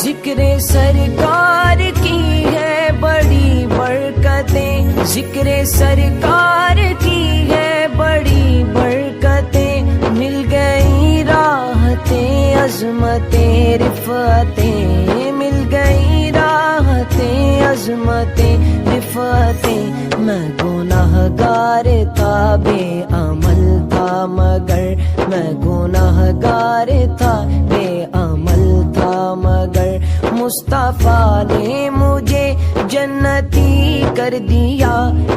ذکر سرکار کی ہے بڑی برکتیں، ذکر سرکار کی ہے بڑی برکتیں، مل گئی راحتیں عظمتیں رفعتیں، مل گئی راحتیں عظمتیں رفعتیں، میں گناہ گار تھا بے عمل تھا مگر، میں گناہ گار تھا بے عمل تھا مگر، مصطفیٰ نے مجھے جنتی کر دیا،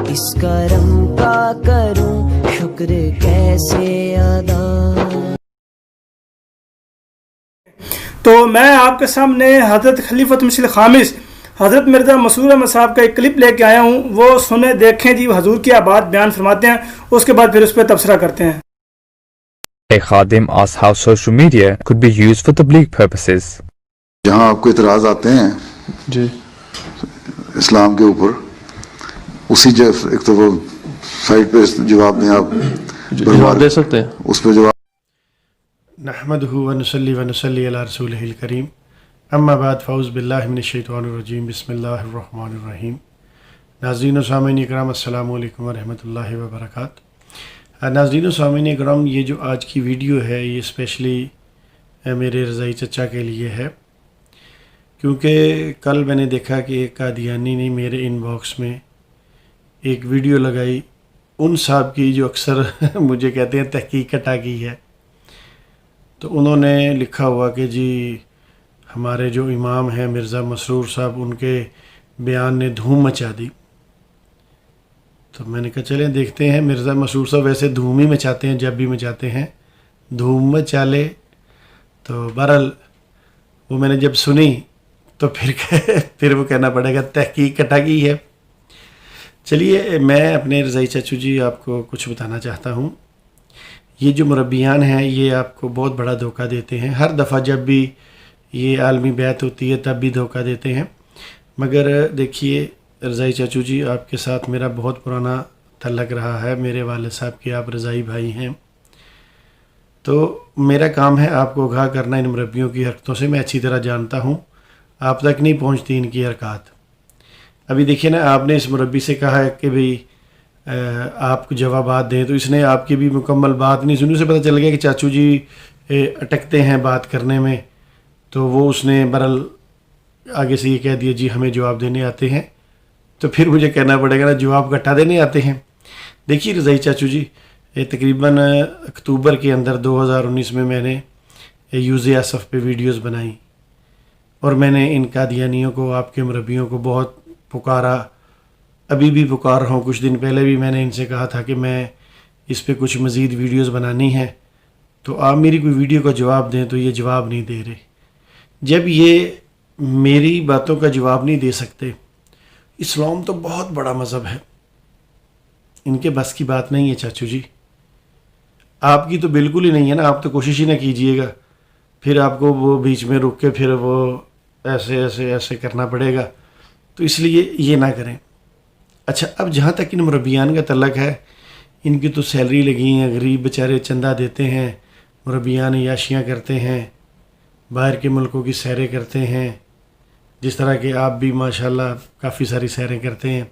اس کرم کا کروں شکر کیسے ادا۔ تو میں آپ کے سامنے حضرت خلیفۃ مسیح الخامس حضرت مرزا مسرور احمد صاحب کا ایک کلپ لے کے آیا ہوں، وہ سنیں دیکھیں جی، حضور کی بات بیان فرماتے ہیں، اس کے بعد پھر اس پہ تبصرہ کرتے ہیں۔ Khadim asked how social media could be used for tabligh purposes. جہاں آپ کو اعتراض آتے ہیں جی اسلام کے اوپر، اسی ایک تو وہ سائٹ پہ جواب دیں آپ، جواب دے سکتے ہیں اس پہ جواب۔ نحمدہ ونصلی ونصلی علی رسولہ الکریم، اما بعد فاعوذ باللہ من الشیطان الرجیم، بسم اللہ الرحمن الرحیم۔ ناظرین و سامعین اکرام، السلام علیکم ورحمۃ اللہ وبرکاتہ۔ ناظرین و سامعین اکرام، یہ جو آج کی ویڈیو ہے یہ اسپیشلی میرے رضائی چچا کے لیے ہے، کیونکہ کل میں نے دیکھا کہ ایک قادیانی نے میرے ان باکس میں ایک ویڈیو لگائی ان صاحب کی جو اکثر مجھے کہتے ہیں تحقیق کٹا کی ہے، تو انہوں نے لکھا ہوا کہ جی ہمارے جو امام ہیں مرزا مسرور صاحب، ان کے بیان نے دھوم مچا دی۔ تو میں نے کہا چلیں دیکھتے ہیں، مرزا مسرور صاحب ویسے دھوم ہی مچاتے ہیں، جب بھی مچاتے ہیں دھوم مچا لے۔ تو بہرحال وہ میں نے جب سنی تو پھر وہ کہنا پڑے گا تحقیق کٹا کی ہے۔ چلیے میں اپنے رضائی چچو جی آپ کو کچھ بتانا چاہتا ہوں۔ یہ جو مربیان ہیں یہ آپ کو بہت بڑا دھوکہ دیتے ہیں، ہر دفعہ جب بھی یہ عالمی بیعت ہوتی ہے تب بھی دھوکہ دیتے ہیں۔ مگر دیکھیے رضائی چچو جی، آپ کے ساتھ میرا بہت پرانا تعلق رہا ہے، میرے والد صاحب کے آپ رضائی بھائی ہیں، تو میرا کام ہے آپ کو آگاہ کرنا ان مربیوں کی حرکتوں سے۔ میں اچھی طرح جانتا ہوں، آپ تک نہیں پہنچتی ان کی حرکات۔ ابھی دیکھیے نا، آپ نے اس مربی سے کہا ہے کہ بھئی آپ کو جوابات دیں، تو اس نے آپ کی بھی مکمل بات نہیں سنی، اسے پتہ چل گیا کہ چاچو جی اٹکتے ہیں بات کرنے میں، تو وہ اس نے بہرحال آگے سے یہ کہہ دیا جی ہمیں جواب دینے آتے ہیں، تو پھر مجھے کہنا پڑے گا نا جواب گٹا دینے آتے ہیں۔ دیکھیے رضائی چاچو جی، تقریباً اکتوبر کے اندر 2019 میں نے یوز آصف پہ ویڈیوز بنائی، اور میں نے ان قادیانیوں کو، آپ کے مربیوں کو بہت پکارا، ابھی بھی پکار رہا ہوں۔ کچھ دن پہلے بھی میں نے ان سے کہا تھا کہ میں اس پہ کچھ مزید ویڈیوز بنانی ہیں، تو آپ میری کوئی ویڈیو کا جواب دیں، تو یہ جواب نہیں دے رہے۔ جب یہ میری باتوں کا جواب نہیں دے سکتے، اسلام تو بہت بڑا مذہب ہے، ان کے بس کی بات نہیں ہے چاچو جی، آپ کی تو بالکل ہی نہیں ہے نا، آپ تو کوشش ہی نہ کیجئے گا، پھر آپ کو وہ بیچ میں رک کے پھر وہ ایسے کرنا پڑے گا، تو اس لیے یہ نہ کریں۔ اچھا، اب جہاں تک ان مربیان کا تعلق ہے، ان کی تو سیلری لگی ہیں، غریب بیچارے چندہ دیتے ہیں، مربیان عیاشیاں کرتے ہیں، باہر کے ملکوں کی سیریں کرتے ہیں، جس طرح کہ آپ بھی ماشاءاللہ کافی ساری سیریں کرتے ہیں۔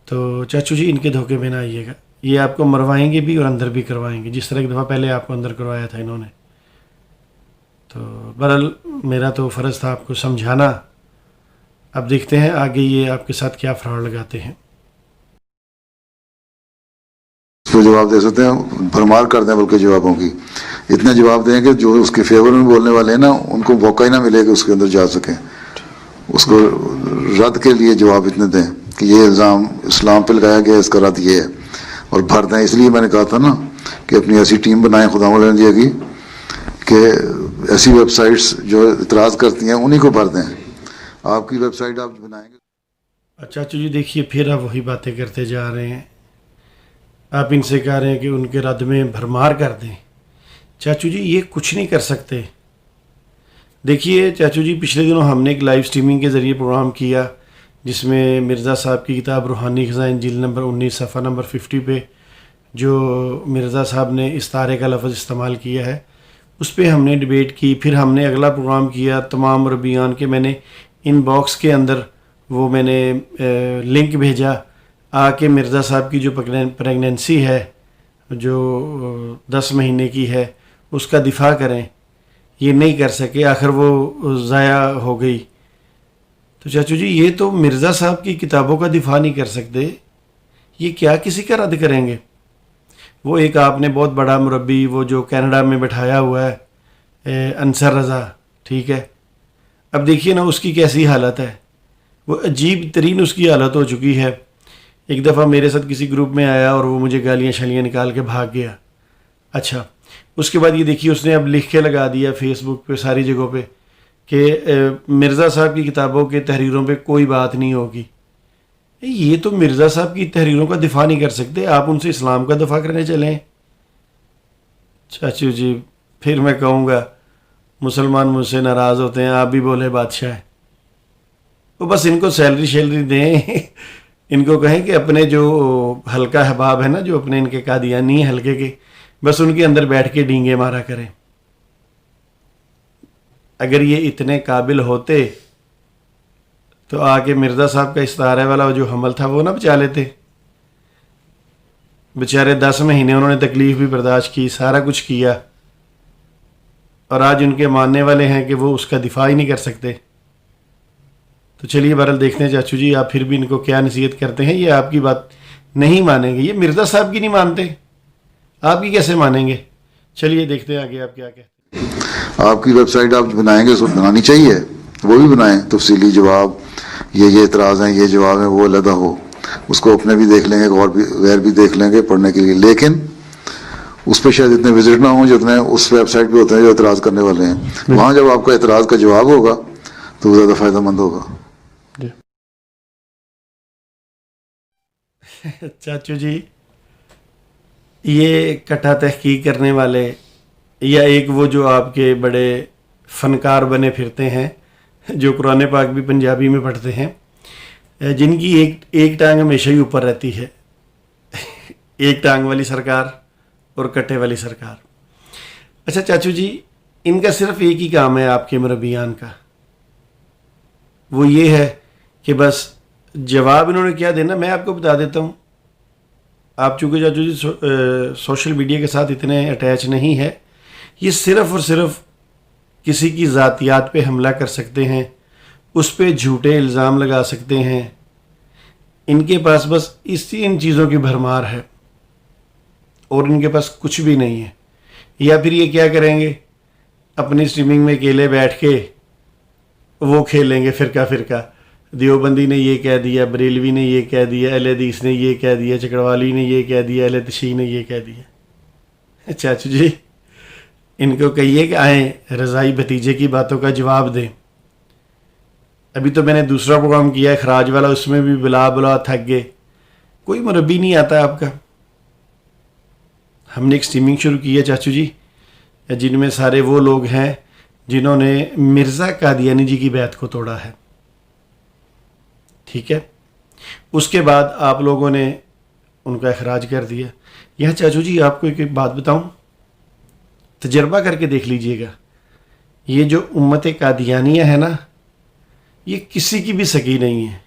تو چاچو جی ان کے دھوکے میں نہ آئیے گا، یہ آپ کو مروائیں گے بھی اور اندر بھی کروائیں گے، جس طرح ایک دفعہ پہلے آپ کو اندر کروایا تھا انہوں نے۔ تو بہرحال میرا تو فرض تھا آپ کو سمجھانا، اب دیکھتے ہیں آگے یہ آپ کے ساتھ کیا فراڈ لگاتے ہیں۔ اس پہ جواب دے سکتے ہیں، بھرمار کر دیں بلکہ جوابوں کی، اتنے جواب دیں کہ جو اس کے فیور میں بولنے والے ہیں نا ان کو موقع ہی نہ ملے کہ اس کے اندر جا سکیں، اس کو رد کے لیے جواب اتنے دیں کہ یہ الزام اسلام پہ لگایا گیا، اس کا رد یہ ہے، اور بھر دیں۔ اس لیے میں نے کہا تھا نا کہ اپنی ایسی ٹیم بنائیں خدا مولانجی کی کہ ایسی ویب سائٹس جو اعتراض کرتی ہیں انہی کو بھر دیں۔ آپ کی ویب سائٹ آپ بنائیں گے۔ چاچو جی دیکھیے پھر آپ وہی باتیں کرتے جا رہے ہیں، آپ ان سے کہہ رہے ہیں کہ ان کے رد میں بھرمار کر دیں۔ چاچو جی یہ کچھ نہیں کر سکتے۔ دیکھیے چاچو جی، پچھلے دنوں ہم نے ایک لائیو سٹریمنگ کے ذریعے پروگرام کیا جس میں مرزا صاحب کی کتاب روحانی خزائن جلد نمبر 19 صفحہ نمبر 50 پہ جو مرزا صاحب نے استارے کا لفظ استعمال کیا ہے، اس پہ ہم نے ڈیبیٹ کی. پھر ہم نے اگلا پروگرام کیا تمام مربیان کے. میں نے ان باکس کے اندر وہ میں نے لنک بھیجا آ کے مرزا صاحب کی جو پریگننسی ہے جو 10 مہینے کی ہے اس کا دفاع کریں. یہ نہیں کر سکے, آخر وہ ضائع ہو گئی. تو چاچو جی یہ تو مرزا صاحب کی کتابوں کا دفاع نہیں کر سکتے, یہ کیا کسی کا رد کریں گے؟ وہ ایک آپ نے بہت بڑا مربی وہ جو کینیڈا میں بٹھایا ہوا ہے انصر رضا, ٹھیک ہے, اب دیکھیے نا اس کی کیسی حالت ہے. وہ عجیب ترین اس کی حالت ہو چکی ہے. ایک دفعہ میرے ساتھ کسی گروپ میں آیا اور وہ مجھے گالیاں شالیاں نکال کے بھاگ گیا. اچھا, اس کے بعد یہ دیکھیے اس نے اب لکھ کے لگا دیا فیس بک پہ ساری جگہوں پہ کہ مرزا صاحب کی کتابوں کے تحریروں پہ کوئی بات نہیں ہوگی. یہ تو مرزا صاحب کی تحریروں کا دفاع نہیں کر سکتے, آپ ان سے اسلام کا دفاع کرنے چلیں. چاچو جی پھر میں کہوں گا مسلمان مجھ سے ناراض ہوتے ہیں, آپ بھی بولے بادشاہ ہیں. وہ بس ان کو سیلری دیں, ان کو کہیں کہ اپنے جو حلقہ احباب ہے نا, جو اپنے ان کے قادیانی حلقے کے, بس ان کے اندر بیٹھ کے ڈینگے مارا کریں. اگر یہ اتنے قابل ہوتے تو آ کے مرزا صاحب کا استعارے والا جو حمل تھا وہ نہ بچا لیتے. بیچارے 10 مہینے انہوں نے تکلیف بھی برداشت کی, سارا کچھ کیا, اور آج ان کے ماننے والے ہیں کہ وہ اس کا دفاع ہی نہیں کر سکتے. تو چلیے بہرحال دیکھتے ہیں چاچو جی آپ پھر بھی ان کو کیا نصیحت کرتے ہیں. یہ آپ کی بات نہیں مانیں گے, یہ مرزا صاحب کی نہیں مانتے, آپ کی کیسے مانیں گے؟ چلیے دیکھتے ہیں آگے آپ کیا کہتے ہیں. آپ کی ویب سائٹ آپ بنائیں گے اس کو بنانی چاہیے, وہ بھی بنائیں, تفصیلی جواب, یہ اعتراض ہیں, یہ جواب ہیں, وہ علیحدہ ہو, اس کو اپنے بھی دیکھ لیں گے اور بھی غیر بھی دیکھ لیں گے پڑھنے کے لیے. لیکن اس پہ شاید اتنے وزٹ نہ ہوں جتنے اس ویب سائٹ پہ ہوتے ہیں جو اعتراض کرنے والے ہیں. وہاں جب آپ کا اعتراض کا جواب ہوگا تو وہ زیادہ فائدہ مند ہوگا. چاچو جی یہ کٹا تحقیق کرنے والے یا ایک وہ جو آپ کے بڑے فنکار بنے پھرتے ہیں جو قرآن پاک بھی پنجابی میں پڑھتے ہیں, جن کی ایک ٹانگ ہمیشہ ہی اوپر رہتی ہے, ایک ٹانگ والی سرکار اور کٹے والی سرکار. اچھا چاچو جی ان کا صرف ایک ہی کام ہے آپ کے مربیان کا, وہ یہ ہے کہ بس جواب انہوں نے کیا دینا میں آپ کو بتا دیتا ہوں. آپ چونکہ چاچو جی سوشل میڈیا کے ساتھ اتنے اٹیچ نہیں ہے, یہ صرف اور صرف کسی کی ذاتیات پہ حملہ کر سکتے ہیں, اس پہ جھوٹے الزام لگا سکتے ہیں. ان کے پاس بس ان چیزوں کی بھرمار ہے اور ان کے پاس کچھ بھی نہیں ہے. یا پھر یہ کیا کریں گے, اپنی اسٹریمنگ میں اکیلے بیٹھ کے وہ کھیلیں گے فرقہ, دیوبندی نے یہ کہہ دیا, بریلوی نے یہ کہہ دیا, اہل حدیث نے یہ کہہ دیا, چکڑوالی نے یہ کہہ دیا, اہل تشیع نے یہ کہہ دیا. چاچو جی ان کو کہیے کہ آئیں رضائی بھتیجے کی باتوں کا جواب دیں. ابھی تو میں نے دوسرا پروگرام کیا ہے خراج والا, اس میں بھی بلا تھک گئے, کوئی مربی نہیں آتا آپ کا. ہم نے ایک اسٹریمنگ شروع کی ہے چاچو جی جن میں سارے وہ لوگ ہیں جنہوں نے مرزا قادیانی جی کی بیعت کو توڑا ہے, ٹھیک ہے. اس کے بعد آپ لوگوں نے ان کا اخراج کر دیا. یہاں چاچو جی آپ کو ایک بات بتاؤں, تجربہ کر کے دیکھ لیجئے گا, یہ جو امت قادیانیہ ہے نا یہ کسی کی بھی سکی نہیں ہے,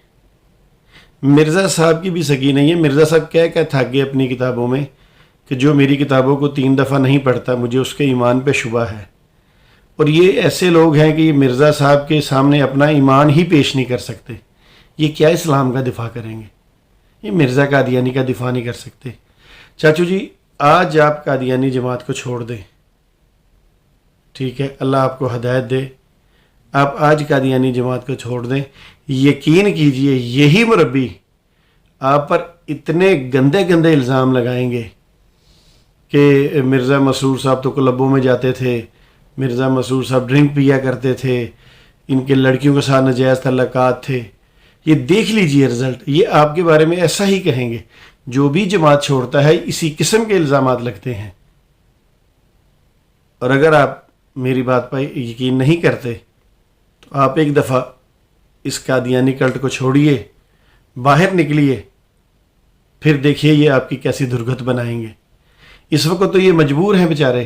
مرزا صاحب کی بھی سکی نہیں ہے. مرزا صاحب کہہ تھک گئے اپنی کتابوں میں کہ جو میری کتابوں کو 3 دفعہ نہیں پڑھتا مجھے اس کے ایمان پہ شبہ ہے. اور یہ ایسے لوگ ہیں کہ یہ مرزا صاحب کے سامنے اپنا ایمان ہی پیش نہیں کر سکتے. یہ کیا اسلام کا دفاع کریں گے؟ یہ مرزا قادیانی کا دفاع نہیں کر سکتے. چاچو جی آج آپ قادیانی جماعت کو چھوڑ دیں, ٹھیک ہے, اللہ آپ کو ہدایت دے. آپ آج قادیانی جماعت کو چھوڑ دیں. یقین کیجئے یہی مربی آپ پر اتنے گندے الزام لگائیں گے کہ مرزا مسرور صاحب تو کلبوں میں جاتے تھے, مرزا مسرور صاحب ڈرنک پیا کرتے تھے, ان کے لڑکیوں کے ساتھ ناجائز تعلقات تھے. یہ دیکھ لیجئے رزلٹ, یہ آپ کے بارے میں ایسا ہی کہیں گے. جو بھی جماعت چھوڑتا ہے اسی قسم کے الزامات لگتے ہیں. اور اگر آپ میری بات پر یقین نہیں کرتے تو آپ ایک دفعہ اس قادیانی کلٹ کو چھوڑیے, باہر نکلیے, پھر دیکھیے یہ آپ کی کیسی درگت بنائیں گے. اس وقت تو یہ مجبور ہیں بیچارے,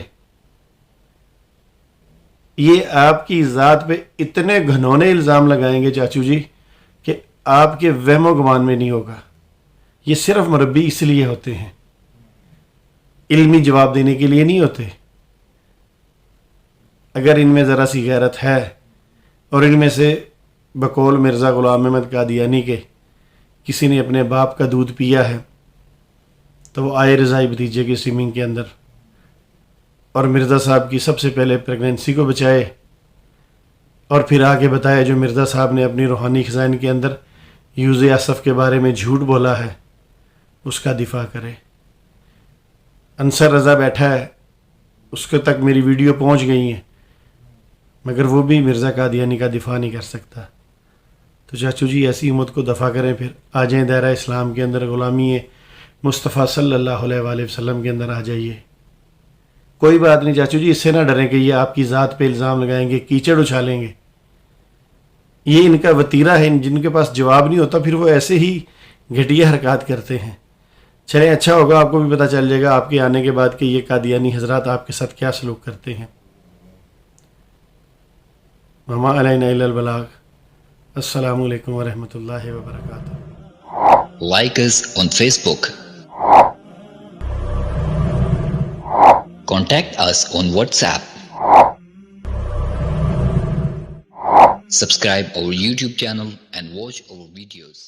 یہ آپ کی ذات پہ اتنے گھنونے الزام لگائیں گے چاچو جی کہ آپ کے وہم و گمان میں نہیں ہوگا. یہ صرف مربی اس لیے ہوتے ہیں، علمی جواب دینے کے لیے نہیں ہوتے. اگر ان میں ذرا سی غیرت ہے اور ان میں سے بقول مرزا غلام احمد قادیانی کے کسی نے اپنے باپ کا دودھ پیا ہے تو وہ آئے رضائی بھتیجے کی سوئمنگ کے اندر اور مرزا صاحب کی سب سے پہلے پریگننسی کو بچائے اور پھر آگے بتایا جو مرزا صاحب نے اپنی روحانی خزائن کے اندر یوز اسف کے بارے میں جھوٹ بولا ہے اس کا دفاع کرے. انصر رضا بیٹھا ہے، اس کے تک میری ویڈیو پہنچ گئی ہیں مگر وہ بھی مرزا قادیانی کا دفاع نہیں کر سکتا. تو چاچو جی ایسی امت کو دفاع کریں، پھر آ جائیں دائرہ اسلام کے اندر، غلامی مصطفیٰ صلی اللہ علیہ وآلہ وسلم کے اندر آ جائیے. کوئی بات نہیں چاچو جی، اس سے نہ ڈریں کہ یہ آپ کی ذات پہ الزام لگائیں گے، کیچڑ اچھالیں گے. یہ ان کا وتیرہ ہے، جن کے پاس جواب نہیں ہوتا پھر وہ ایسے ہی گھٹیا حرکات کرتے ہیں. چلیں اچھا ہوگا آپ کو بھی پتہ چل جائے گا آپ کے آنے کے بعد کہ یہ قادیانی حضرات آپ کے ساتھ کیا سلوک کرتے ہیں. وما علینا الا البلاغ. السلام علیکم ورحمۃ اللہ وبرکاتہ. Like us on Facebook. Contact us on WhatsApp. Subscribe our YouTube channel and watch our videos.